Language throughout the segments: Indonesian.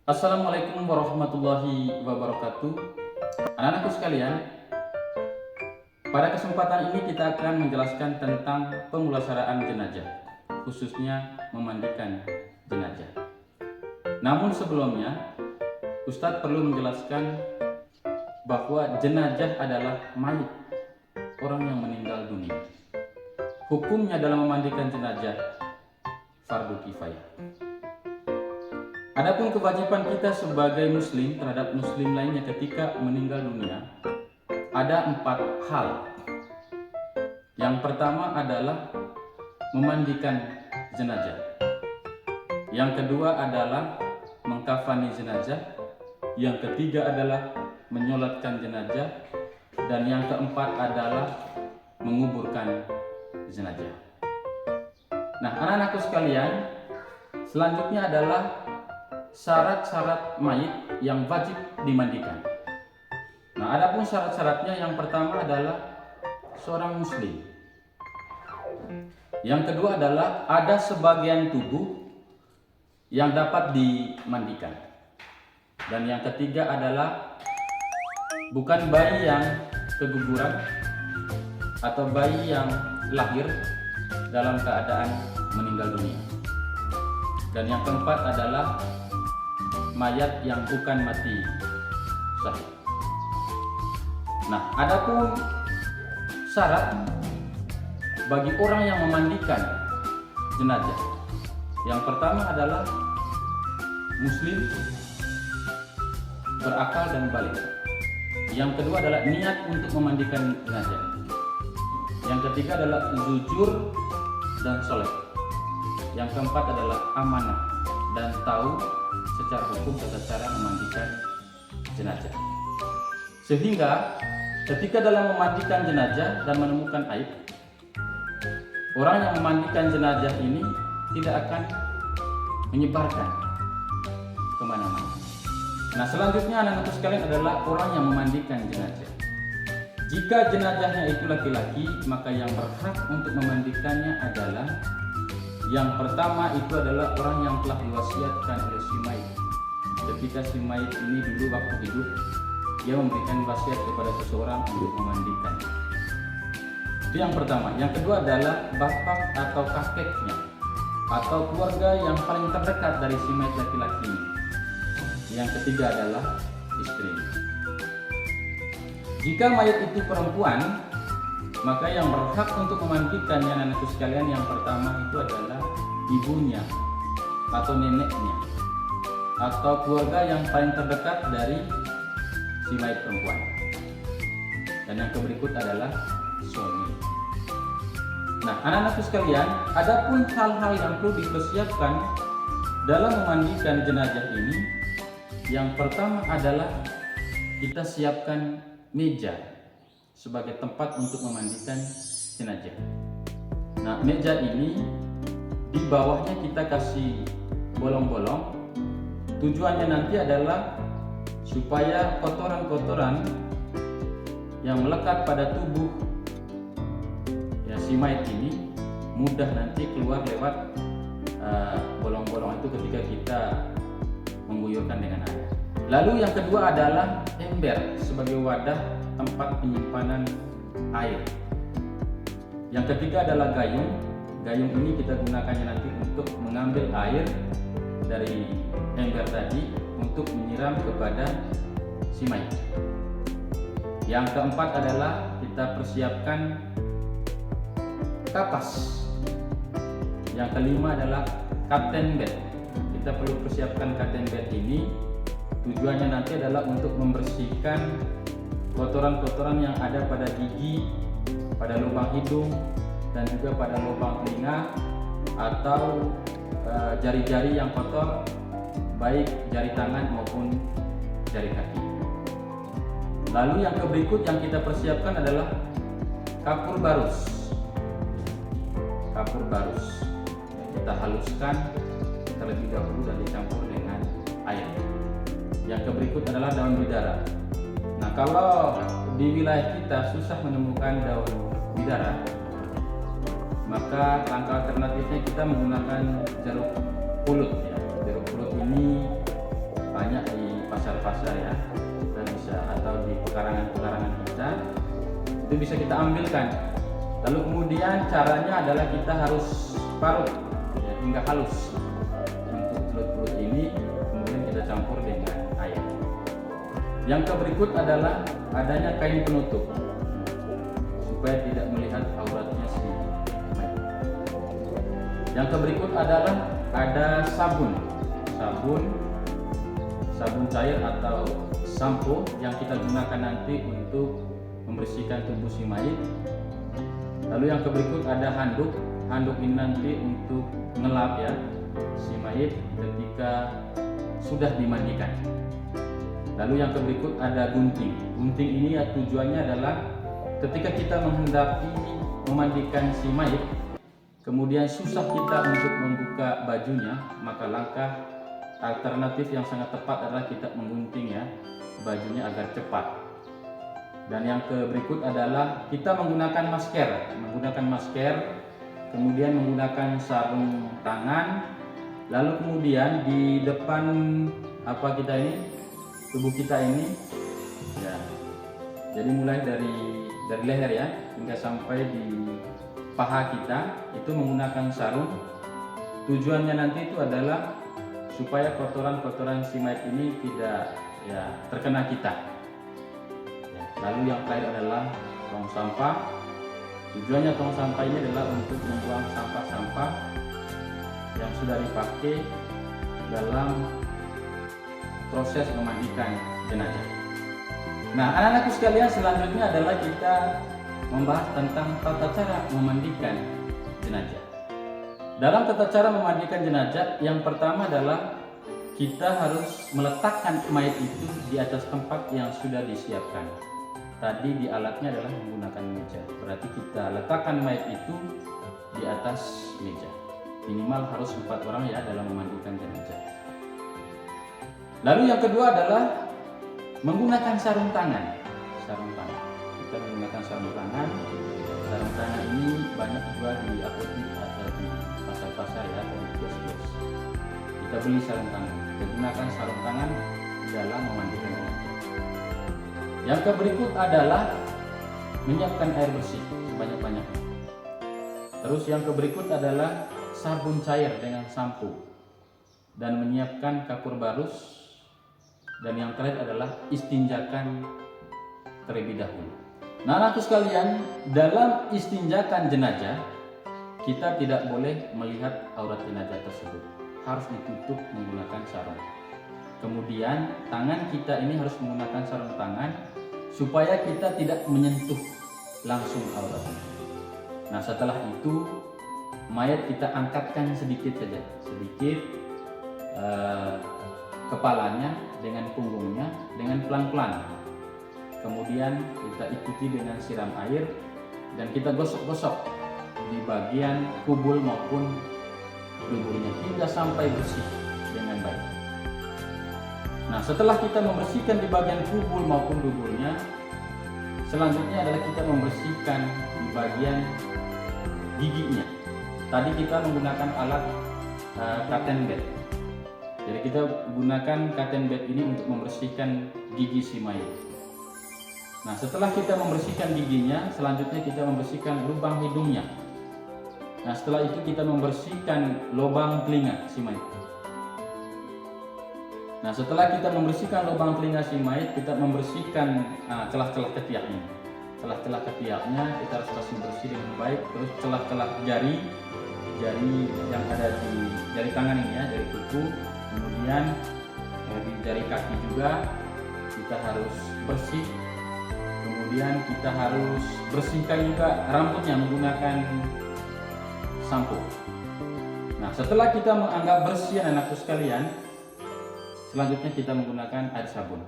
Assalamualaikum warahmatullahi wabarakatuh. Anak-anakku sekalian, pada kesempatan ini kita akan menjelaskan tentang pemulasaraan jenazah, khususnya memandikan jenazah. Namun sebelumnya, Ustadz perlu menjelaskan bahwa jenazah adalah mayit, orang yang meninggal dunia. Hukumnya dalam memandikan jenazah fardu kifayah. Adapun kewajiban kita sebagai muslim terhadap muslim lainnya ketika meninggal dunia, ada 4 hal. Yang pertama adalah memandikan jenazah. Yang kedua adalah mengkafani jenazah. Yang ketiga adalah menyolatkan jenazah. Dan yang keempat adalah menguburkan jenazah. Nah, anak-anakku sekalian, selanjutnya adalah syarat-syarat mayit yang wajib dimandikan. Nah, adapun syarat-syaratnya yang pertama adalah seorang muslim. Yang kedua adalah ada sebagian tubuh yang dapat dimandikan. Dan yang ketiga adalah bukan bayi yang keguguran atau bayi yang lahir dalam keadaan meninggal dunia. Dan yang keempat adalah mayat yang bukan mati syahid. Nah, adapun syarat bagi orang yang memandikan jenazah, yang pertama adalah muslim, berakal dan balik. Yang kedua adalah niat untuk memandikan jenazah. Yang ketiga adalah jujur dan soleh. Yang keempat adalah amanah dan tahu secara hukum tata cara memandikan jenazah. Sehingga ketika dalam memandikan jenazah dan menemukan aib, orang yang memandikan jenazah ini tidak akan menyebarkan kemana-mana. Nah, selanjutnya anak-anak sekalian adalah orang yang memandikan jenazah. Jika jenazahnya itu laki-laki, maka yang berhak untuk memandikannya adalah yang pertama itu adalah orang yang telah diwasiatkan oleh si mayit. Ketika si mayit ini dulu waktu hidup, dia memberikan wasiat kepada seseorang untuk memandikan. Itu yang pertama. Yang kedua adalah bapak atau kakeknya atau keluarga yang paling terdekat dari si mayit laki-laki. Yang ketiga adalah istrinya. Jika mayit itu perempuan, maka yang berhak untuk memandikannya anakku sekalian yang pertama itu adalah ibunya atau neneknya atau keluarga yang paling terdekat dari si mayit perempuan. Dan yang berikut adalah suami. Nah, anak-anakku sekalian, adapun hal-hal yang perlu dipersiapkan dalam memandikan jenazah ini, yang pertama adalah kita siapkan meja sebagai tempat untuk memandikan jenazah. Nah, meja ini di bawahnya kita kasih bolong-bolong. Tujuannya nanti adalah supaya kotoran-kotoran yang melekat pada tubuh ya si mayit ini mudah nanti keluar lewat bolong-bolong itu ketika kita mengguyurkan dengan air. Lalu yang kedua adalah ember sebagai wadah tempat penyimpanan air. Yang ketiga adalah gayung. Gayung ini kita gunakannya nanti untuk mengambil air dari ember tadi untuk menyiram kepada si mayit. Yang keempat adalah kita persiapkan kapas. Yang kelima adalah cotton bed. Kita perlu persiapkan cotton bed ini. Tujuannya nanti adalah untuk membersihkan kotoran-kotoran yang ada pada gigi, pada lubang hidung, dan juga pada lubang telinga atau jari-jari yang kotor, baik jari tangan maupun jari kaki. Lalu yang berikut yang kita persiapkan adalah kapur barus. Kapur barus kita haluskan terlebih dahulu dan dicampur dengan air. Yang berikut adalah daun bidara. Nah, kalau di wilayah kita susah menemukan daun bidara, maka langkah alternatifnya kita menggunakan jeruk pulut ya. Jeruk pulut ini pasar ya, kita bisa, atau di pekarangan kita itu bisa kita ambilkan. Lalu kemudian caranya adalah kita harus parut ya, hingga halus. Untuk belut-belut ini kemudian kita campur dengan air. Yang berikut adalah adanya kain penutup supaya tidak melihat auratnya si mayat. Yang berikut adalah ada sabun cair atau sampo yang kita gunakan nanti untuk membersihkan tubuh si mayit. Lalu yang berikut ada handuk ini nanti untuk ngelap ya si mayit ketika sudah dimandikan. Lalu yang berikut ada gunting ini ya, tujuannya adalah ketika kita menghendaki memandikan si mayit, kemudian susah kita untuk membuka bajunya, maka langkah alternatif yang sangat tepat adalah kita menggunting ya bajunya agar cepat. Dan yang berikut adalah kita menggunakan masker, kemudian menggunakan sarung tangan, lalu kemudian di depan tubuh kita ini ya, jadi mulai dari leher ya hingga sampai di paha kita itu menggunakan sarung. Tujuannya nanti itu adalah supaya kotoran si mayat ini tidak ya terkena kita ya. Lalu yang terakhir adalah tong sampah. Tujuannya tong sampah ini adalah untuk membuang sampah-sampah yang sudah dipakai dalam proses memandikan jenazah. Nah, anak-anakku sekalian, selanjutnya adalah kita membahas tentang tata cara memandikan jenazah. Dalam tata cara memandikan jenazah, yang pertama adalah kita harus meletakkan mayat itu di atas tempat yang sudah disiapkan. Tadi di alatnya adalah menggunakan meja. Berarti kita letakkan mayat itu di atas meja. Minimal harus 4 orang ya dalam memandikan jenazah. Lalu yang kedua adalah menggunakan sarung tangan. Kita menggunakan sarung tangan. Sarung tangan ini banyak dijual di apotek atau di pasar-pasar ya, atau di kios-kios. Kita beli sarung tangan. Kita gunakan sarung tangan di dalam memandikan jenazah. Yang berikut adalah menyiapkan air bersih sebanyak-banyaknya. Terus yang berikut adalah sabun cair dengan sampo dan menyiapkan kapur barus. Dan yang terakhir adalah istinjakan terlebih dahulu. Nah, anak sekalian, dalam istinjakan jenazah kita tidak boleh melihat aurat jenazah tersebut. Harus ditutup menggunakan sarung. Kemudian tangan kita ini harus menggunakan sarung tangan supaya kita tidak menyentuh langsung auratnya. Nah, setelah itu mayat kita angkatkan sedikit saja, kepalanya dengan punggungnya dengan pelan-pelan. Kemudian kita ikuti dengan siram air dan kita gosok-gosok di bagian kubul maupun duburnya hingga sampai bersih dengan baik. Nah, setelah kita membersihkan di bagian kubul maupun duburnya, selanjutnya adalah kita membersihkan di bagian giginya. Tadi kita menggunakan alat cotton bed. Jadi kita gunakan cotton bed ini untuk membersihkan gigi si mayat. Nah, setelah kita membersihkan giginya, selanjutnya kita membersihkan lubang hidungnya. Nah, setelah itu kita membersihkan lubang telinga si mayat. Nah, setelah kita membersihkan lubang telinga si mayat, kita membersihkan celah-celah ketiaknya. Celah-celah ketiaknya kita harus bersih dengan baik. Terus celah-celah jari yang ada di jari tangan ini ya, jari kuku. Kemudian di jari kaki juga kita harus bersih. Kemudian kita harus bersihkan juga rambutnya menggunakan sampo. Nah, setelah kita menganggap bersih anakku sekalian, selanjutnya kita menggunakan air sabun.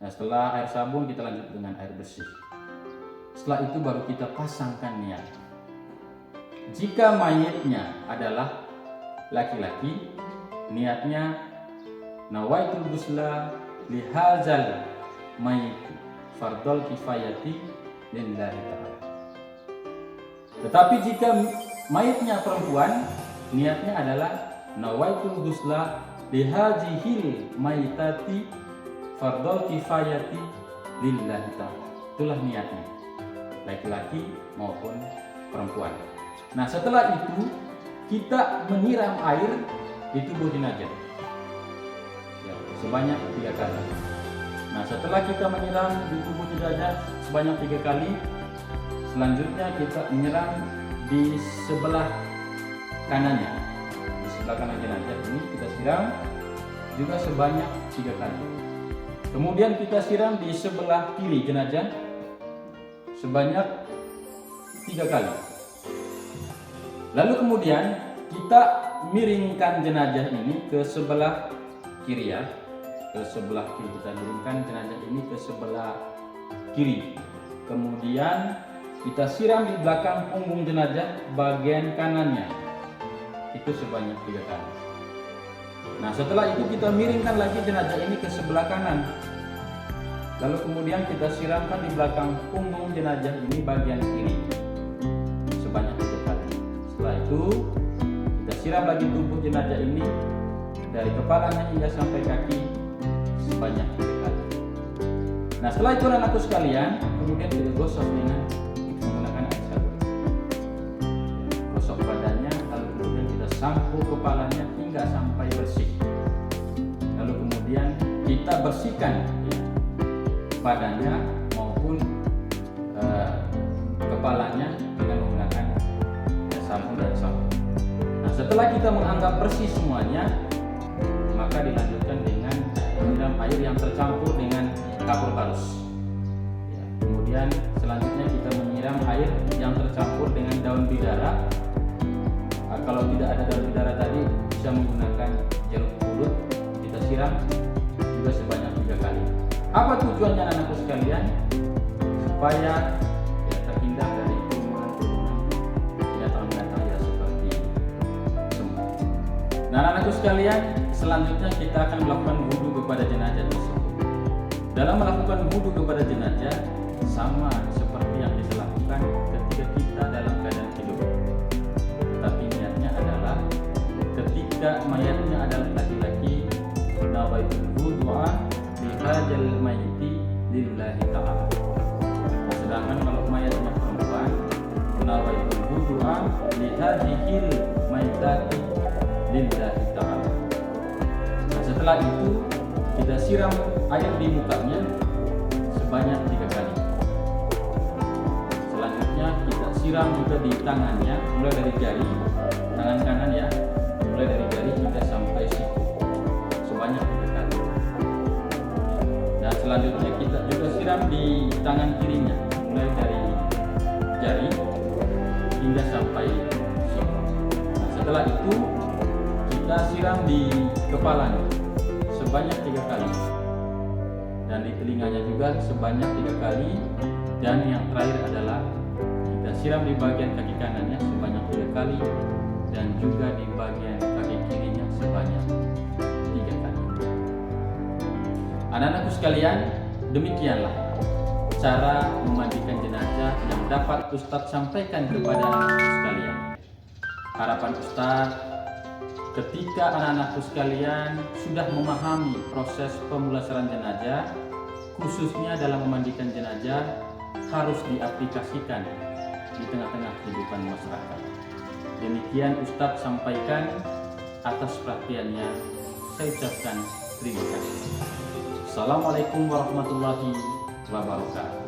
Nah, setelah air sabun kita lanjut dengan air bersih. Setelah itu baru kita pasangkan niat. Jika mayitnya adalah laki-laki, niatnya nawaitul ghusla lihazal mayit fardol kifayati lillahi ta'ala. Tetapi jika mayitnya perempuan, niatnya adalah nawaitul ghusla lihazihil mayitati fardol kifayati lillahi ta'ala. Itulah niatnya, baik laki maupun perempuan. Nah, setelah itu kita menyiram air di tubuh jenazah ya, sebanyak 3 kali. Nah, setelah kita menyiram di tubuh jenazah sebanyak 3 kali, selanjutnya kita menyiram di sebelah kanannya. Di sebelah kanan jenazah ini kita siram juga sebanyak 3 kali. Kemudian kita siram di sebelah kiri jenazah sebanyak 3 kali. Lalu kemudian kita miringkan jenazah ini ke sebelah kiri ya. Ke sebelah kiri kita miringkan jenazah ini ke sebelah kiri. Kemudian kita siram di belakang punggung jenazah bagian kanannya. Itu sebanyak 3 kali. Nah, setelah itu kita miringkan lagi jenazah ini ke sebelah kanan. Lalu kemudian kita siramkan di belakang punggung jenazah ini bagian kiri sebanyak 3 kali. Setelah itu kita siram lagi tubuh jenazah ini dari kepalanya hingga sampai kaki sebanyak 3 kali. Nah, setelah itu anakku sekalian, kemudian kita gosok dengan menggunakan air sabun. Gosok badannya, lalu kemudian kita sampo kepalanya hingga sampai bersih. Lalu kemudian kita bersihkan badannya maupun kepalanya dengan menggunakan sabun dan sabun. Nah, setelah kita menganggap bersih semuanya, maka dilanjutkan dengan menyiram air yang tercampur dengan kapur halus. Ya, kemudian selanjutnya kita menyiram air yang tercampur dengan daun bidara. Nah, kalau tidak ada daun bidara tadi bisa menggunakan jeruk purut, kita siram juga sebanyak 3 kali. Apa tujuannya anakku sekalian? Supaya ya, terhindar dari kerumunan binatang-binatang ya seperti semut. Nah, anakku sekalian, selanjutnya kita akan melakukan wudu kepada jenazah tersebut. Dalam melakukan wudu kepada jenazah sama seperti yang kita lakukan ketika kita dalam keadaan hidup. Tapi niatnya adalah ketika mayatnya adalah laki-laki, nawaitul wudu'a lihajal mayyiti lillahi ta'ala. Sedangkan kalau mayatnya perempuan, nawaitul wudu'a lihajihil mayyitati lillahi ta'ala. Nah, setelah itu kita siram air di mukanya sebanyak 3 kali. Selanjutnya kita siram juga di tangannya, mulai dari jari, tangan kanan ya, mulai dari jari hingga sampai siku sebanyak 3 kali. Dan selanjutnya kita juga siram di tangan kirinya, mulai dari jari hingga sampai siku. Nah, setelah itu kita siram di kepalanya sebanyak 3 kali, dan di telinganya juga sebanyak 3 kali, dan yang terakhir adalah kita siram di bagian kaki kanannya sebanyak 3 kali, dan juga di bagian kaki kirinya sebanyak 3 kali. Anak-anakku sekalian, demikianlah cara memandikan jenazah yang dapat Ustadz sampaikan kepada anak-anakku sekalian. Harapan Ustadz, ketika anak-anakku sekalian sudah memahami proses pemulasaran jenazah, khususnya dalam memandikan jenazah, harus diaplikasikan di tengah-tengah kehidupan masyarakat. Demikian Ustadz sampaikan. Atas perhatiannya saya ucapkan terima kasih. Assalamualaikum warahmatullahi wabarakatuh.